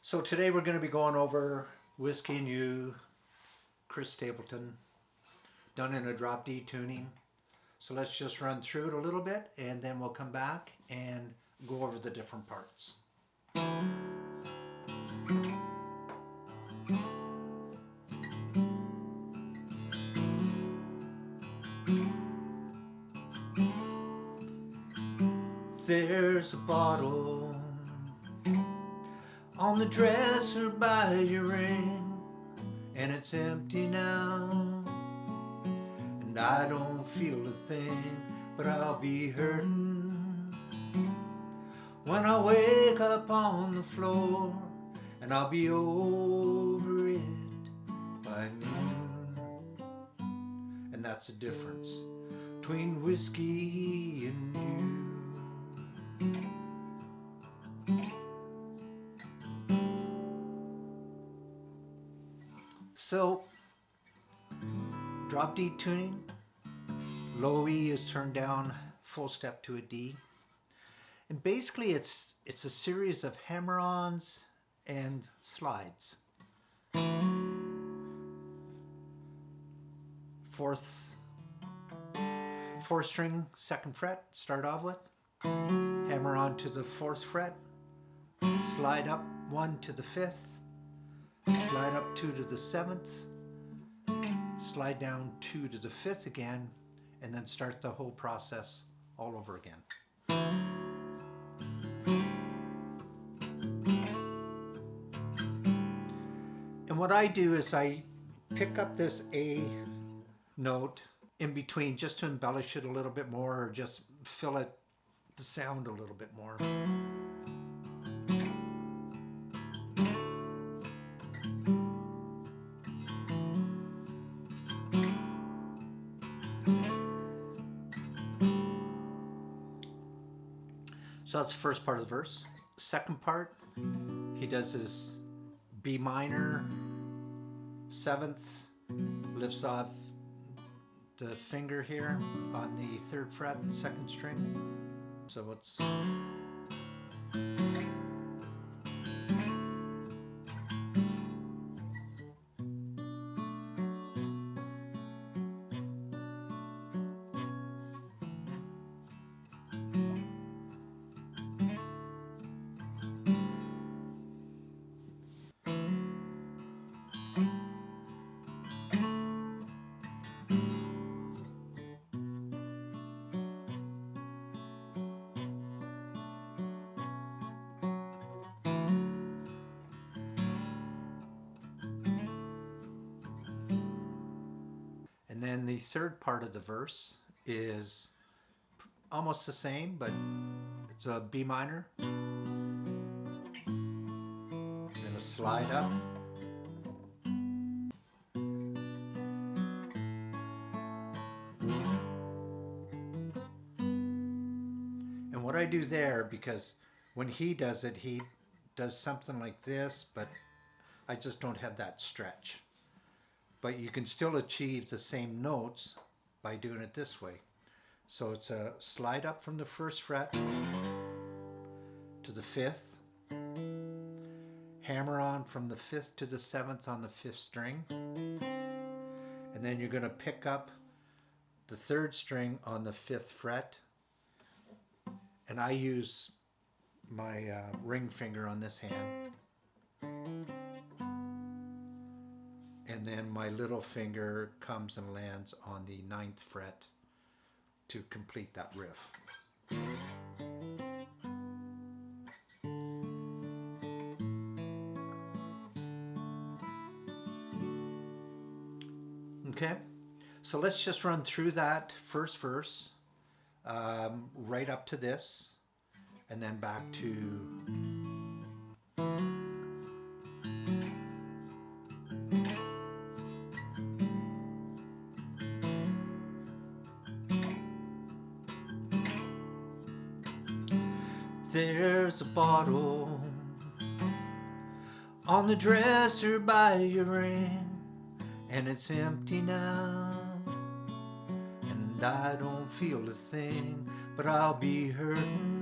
So today we're going to be going over Whiskey and You, Chris Stapleton, done in a drop D tuning. So let's just run through it a little bit and then we'll come back and go over the different parts. There's a bottle on the dresser by your ring, and it's empty now, and I don't feel a thing, but I'll be hurting when I wake up on the floor, and I'll be over it by noon. And that's the difference between whiskey and you. So, drop D tuning, low E is turned down, full step to a D. And basically it's a series of hammer-ons and slides. Fourth string, 2nd fret, start off with. Hammer on to the 4th fret, slide up 1 to the 5th, slide up 2 to the 7th, slide down 2 to the 5th again, and then start the whole process all over again. And what I do is I pick up this A note in between just to embellish it a little bit more, or just fill it the sound a little bit more. So that's the first part of the verse. Second part, he does his B minor, 7th, lifts off the finger here on the 3rd fret, 2nd string. So it's and then the third part of the verse is almost the same, but it's a B minor, then a slide up, and what I do there, because when he does it, he does something like this, but I just don't have that stretch. But you can still achieve the same notes by doing it this way. So it's a slide up from the 1st fret to the 5th, hammer on from the 5th to the 7th on the 5th string, and then you're going to pick up the 3rd string on the 5th fret, and I use my ring finger on this hand, and then my little finger comes and lands on the 9th fret to complete that riff. Okay, so let's just run through that first verse, right up to this, and then back to there's a bottle on the dresser by your ring, and it's empty now, and I don't feel a thing, but I'll be hurting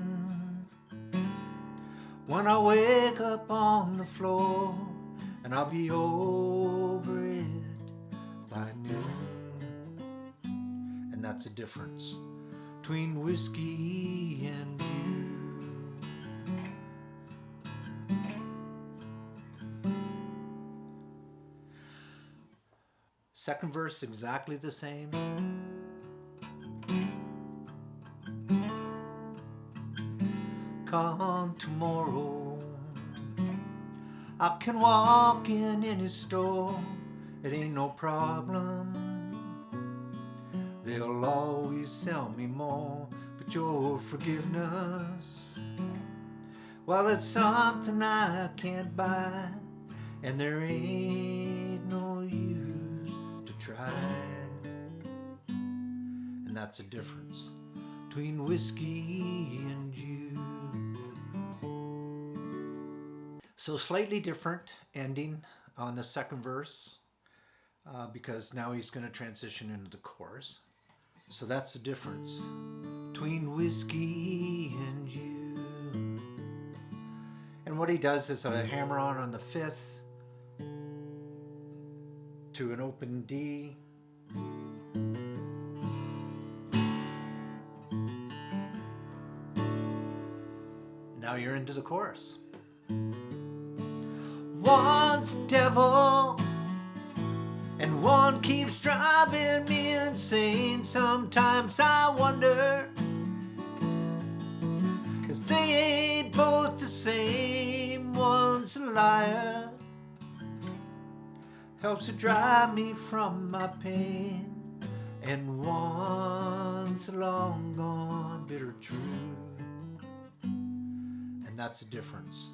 when I wake up on the floor, and I'll be over it by noon. And that's the difference between whiskey and you. Second verse exactly the same. Come tomorrow, I can walk in any store, it ain't no problem. They'll always sell me more, but your forgiveness, well, it's something I can't buy, and there ain't no use to try. And that's the difference between whiskey and you. So slightly different ending on the second verse because now he's going to transition into the chorus. So that's the difference between whiskey and you. And what he does is a hammer on the fifth to an open D. Now you're into the chorus. One's devil and one keeps driving me insane. Sometimes I wonder if they ain't both the same. One's a liar, helps to drive me from my pain, and one's a long gone bitter truth. And that's the difference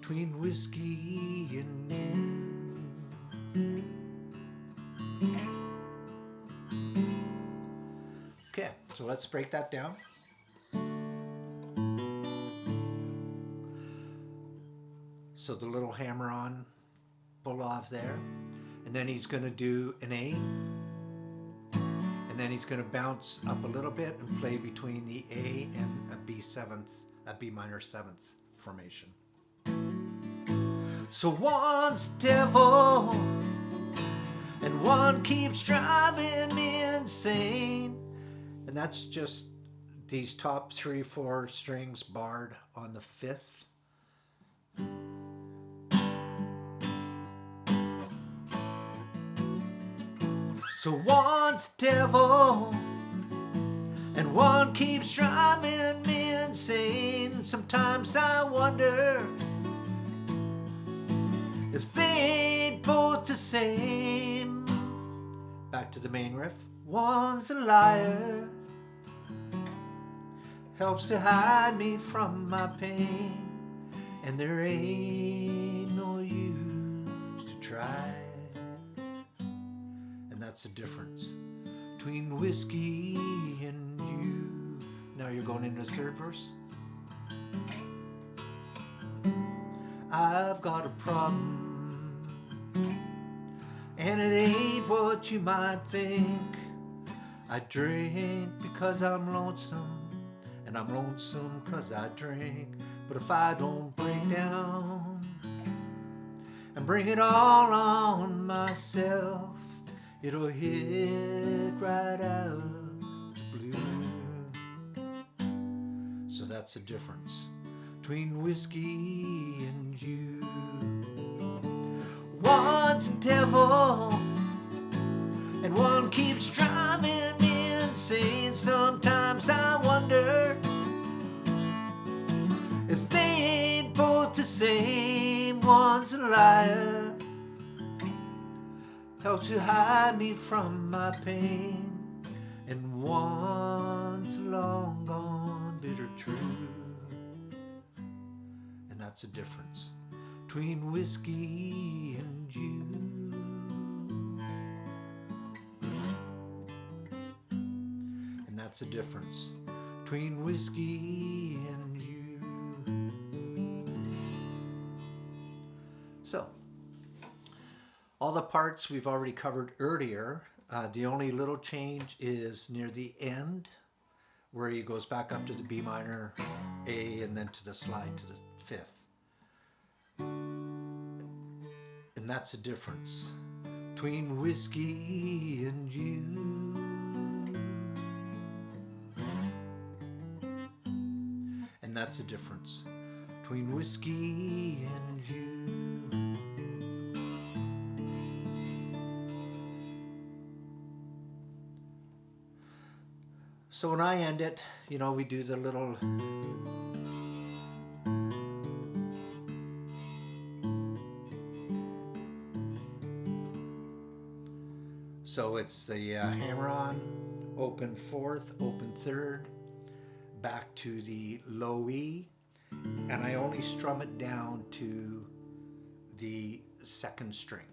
between whiskey and you. Okay, so let's break that down. So the little hammer-on pull off there, and then he's going to do an A, and then he's going to bounce up a little bit and play between the A and a B minor seventh formation. So one's devil and one keeps driving me insane. And that's just these top 3-4 strings barred on the fifth. So one's devil and one keeps driving me insane. Sometimes I wonder if they ain't both the same. Back to the main riff. One's a liar, helps to hide me from my pain, and there ain't no use to try. And that's the difference between whiskey and you. Now you're going into the third verse. I've got a problem, and it ain't what you might think. I drink because I'm lonesome, and I'm lonesome because I drink. But if I don't break down and bring it all on myself, it'll hit right out the blue. So that's the difference between whiskey and you. One's a devil and one keeps driving me insane. Sometimes I wonder if they ain't both the same. One's a liar, helps to hide me from my pain, and one's long gone bitter truth. And that's the difference between whiskey and you. And that's the difference between whiskey and you. So, all the parts we've already covered earlier. The only little change is near the end, where he goes back up to the B minor, A, and then to the slide to the fifth. And that's the difference between whiskey and you. And that's the difference between whiskey and you. So when I end it, you know, we do the little so it's the hammer on, open fourth, open third, back to the low E, and I only strum it down to the second string.